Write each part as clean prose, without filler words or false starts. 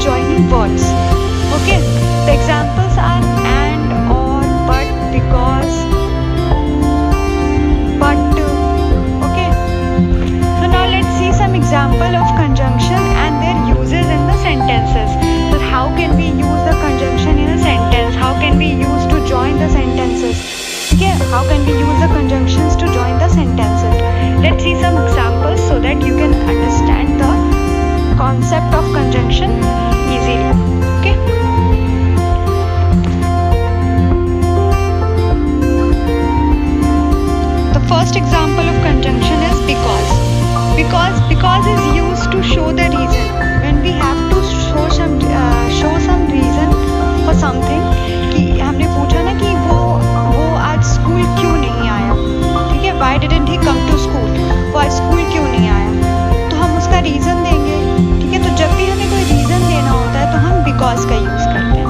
joining words. Okay, the examples are and, or, but, because, but. Okay, so now let's see some example of conjunction and their uses in the sentences. So how can we use the conjunction in a sentence? How can we use to join the sentences? Okay, how can we use the conjunctions to join the sentences? Let's see some examples so that you can understand the concept of conjunction easily. Okay. The first example of conjunction is because. Because is used to show the reason. When we have to show some reason for something, कि हमने पूछा ना कि वो आज school क्यों नहीं आया, ठीक है, why didn't he come to school, वो आज स्कूल क्यों नहीं आया, तो हम उसका रीज़न देंगे, ठीक है। तो जब भी हमें कोई रीज़न देना होता है तो हम बिकॉज का यूज़ करते हैं।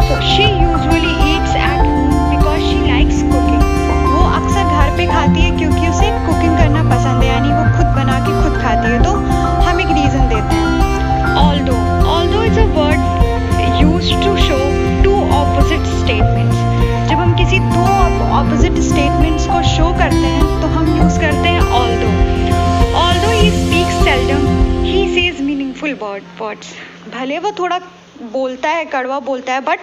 तो she usually Yeats at home because she likes cooking, वो अक्सर घर पे खाती है क्योंकि उसे कुकिंग करना पसंद है, यानी वो खुद बना के खुद खाती है। तो हम एक रीज़न देते हैं। Although is a word used to show two opposite statements. जब हम किसी दो ऑपोजिट स्टेटमेंट्स को शो करते हैं तो हम यूज़ करते हैं although he speaks seldom he says meaningful words. भले वो थोड़ा बोलता है, कड़वा बोलता है, बट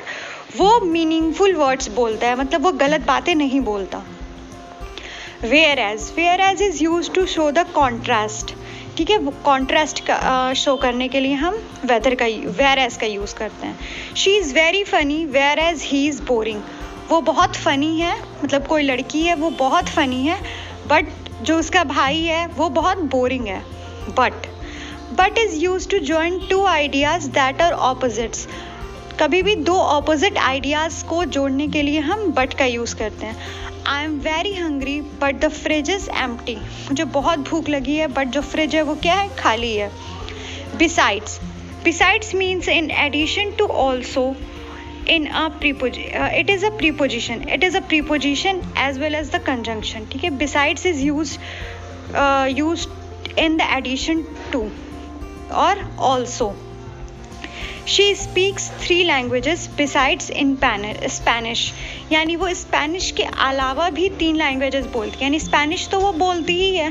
वो मीनिंगफुल वर्ड्स बोलता है, मतलब वो गलत बातें नहीं बोलता। whereas is used to show the contrast, ठीक है, वो कॉन्ट्रास्ट का शो करने के लिए हम whereas का यूज़ करते हैं। She is very funny whereas he is boring, वो बहुत फ़नी है, मतलब कोई लड़की है वो बहुत फ़नी है, बट जो उसका भाई है वो बहुत बोरिंग है। But is used to join two ideas that are opposites. कभी भी दो ऑपोजिट आइडियाज़ को जोड़ने के लिए हम बट का यूज़ करते हैं। I am very hungry but the fridge is empty, मुझे बहुत भूख लगी है बट जो फ्रिज है वो क्या है, खाली है। Besides means in addition to also in a it is a preposition as well as the conjunction, ठीक है। besides is used in the addition to or also. she speaks 3 languages besides in Spanish, यानी वो Spanish के अलावा भी 3 languages बोलती है, यानी स्पेनिश तो वो बोलती ही है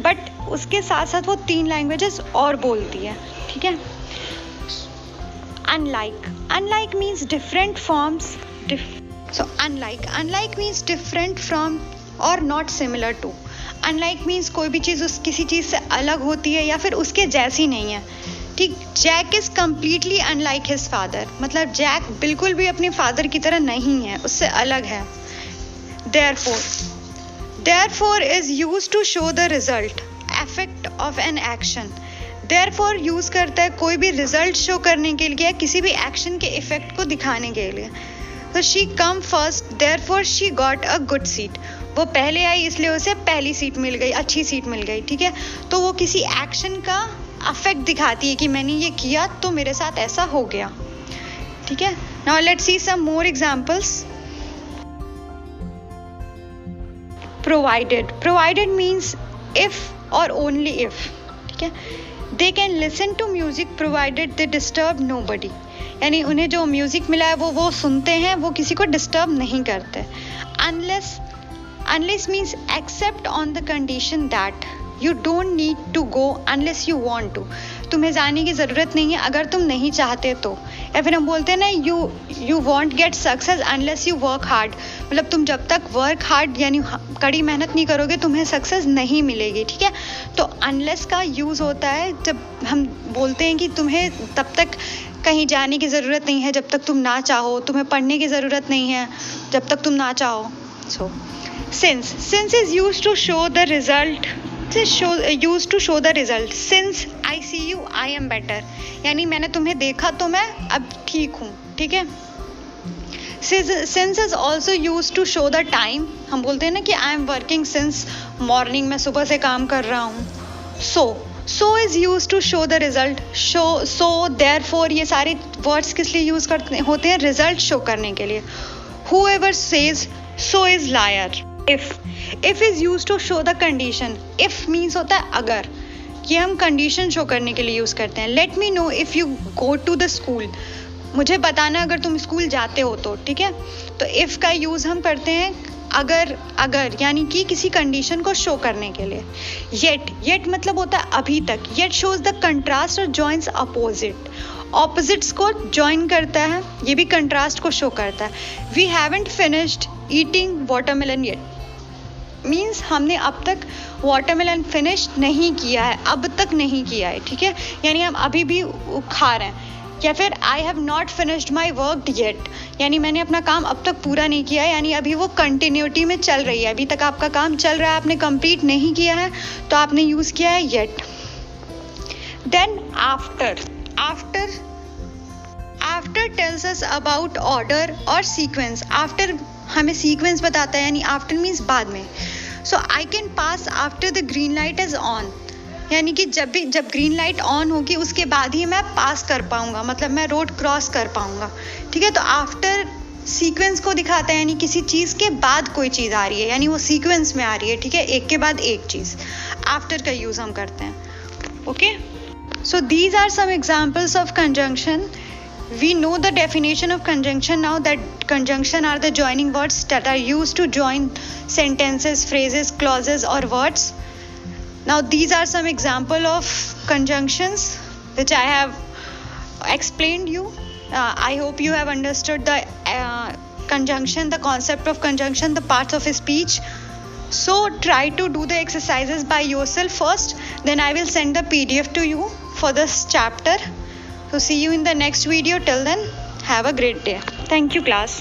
बट उसके साथ साथ वो 3 लैंग्वेजेस और बोलती है, ठीक है। Unlike means different forms. So unlike means different from or not similar to. Unlike means कोई भी चीज़ किसी चीज़ से अलग होती है या फिर उसके जैसी नहीं है, ठीक। Jack is completely unlike his father, मतलब जैक बिल्कुल भी अपने फादर की तरह नहीं है, उससे अलग है। Therefore is used to show the result, effect of an action. Therefore use करता है कोई भी रिजल्ट शो करने के लिए, किसी भी एक्शन के इफेक्ट को दिखाने के लिए। तो she come first therefore she got a good seat, वो पहले आई इसलिए उसे पहली सीट मिल गई, अच्छी सीट मिल गई, ठीक है। तो वो किसी एक्शन का अफेक्ट दिखाती है कि मैंने ये किया तो मेरे साथ ऐसा हो गया, ठीक है। Now let's see some more examples. Provided means if और ओनली इफ, ठीक है। They can listen to music provided they disturb nobody, यानी उन्हें जो म्यूज़िक मिला है वो सुनते हैं, वो किसी को डिस्टर्ब नहीं करते। Unless means except on the condition that you don't need to go unless you want to, तुम्हें जाने की ज़रूरत नहीं है अगर तुम नहीं चाहते तो। या फिर हम बोलते हैं ना you won't get success unless you work hard, मतलब तुम जब तक वर्क हार्ड यानी कड़ी मेहनत नहीं करोगे तुम्हें सक्सेस नहीं मिलेगी, ठीक है। तो अनलेस का यूज़ होता है जब हम बोलते हैं कि तुम्हें तब तक कहीं जाने की ज़रूरत नहीं है जब तक तुम ना चाहो, तुम्हें पढ़ने की ज़रूरत नहीं है जब तक तुम ना चाहो। सो since is used to show the result, used to show the result. Since I see you I am better, यानी मैंने तुम्हें देखा तो मैं अब ठीक हूँ, ठीक है। Since is also used to show the time, हम बोलते हैं ना कि I am working since morning, मैं सुबह से काम कर रहा हूँ। So is used to show the result. So therefore ये सारे words किस लिए यूज़ करते होते हैं, रिजल्ट शो करने के लिए। Whoever says so is liar. If is used to show the condition. If means होता है अगर, ये हम कंडीशन शो करने के लिए यूज़ करते हैं। Let me know if you go to the school, मुझे बताना अगर तुम स्कूल जाते हो तो, ठीक है। तो इफ़ का यूज़ हम करते हैं अगर यानी कि किसी कंडीशन को शो करने के लिए। येट मतलब होता है अभी तक। येट शोज द कंट्रास्ट और जॉइंस अपोजिट, ऑपोजिट्स को जॉइन करता है, ये भी कंट्रास्ट को शो करता है। We haven't finished eating watermelon yet, means हमने अब तक वाटरमेलन फिनिश नहीं किया है, अब तक नहीं किया है, ठीक है, यानी हम अभी भी खा रहे हैं। या फिर I have not finished my work yet, यानी मैंने अपना काम अब तक पूरा नहीं किया है, यानी अभी वो कंटिन्यूटी में चल रही है, अभी तक आपका काम चल रहा है, आपने कंप्लीट नहीं किया है, तो आपने यूज़ किया है yet. Then after tells us about order और सीक्वेंस। आफ्टर हमें सीक्वेंस बताता है, यानी आफ्टर मीन्स बाद में। So I can pass after the green light is on, यानी कि जब ग्रीन लाइट ऑन होगी उसके बाद ही मैं पास कर पाऊंगा, मतलब मैं रोड क्रॉस कर पाऊंगा, ठीक है। तो आफ्टर सीक्वेंस को दिखाता है, यानी किसी चीज़ के बाद कोई चीज़ आ रही है, यानी वो सीक्वेंस में आ रही है, ठीक है, एक के बाद एक चीज़। आफ्टर का यूज़ हम करते हैं, okay. So these are some examples of conjunction. We know the definition of conjunction now, that conjunction are the joining words that are used to join sentences, phrases, clauses or words. Now these are some example of conjunctions which I have explained you. I hope you have understood the conjunction, the concept of conjunction, the parts of speech. So try to do the exercises by yourself first, then I will send the PDF to you for this chapter. So see you in the next video. Till then, have a great day. Thank you, class.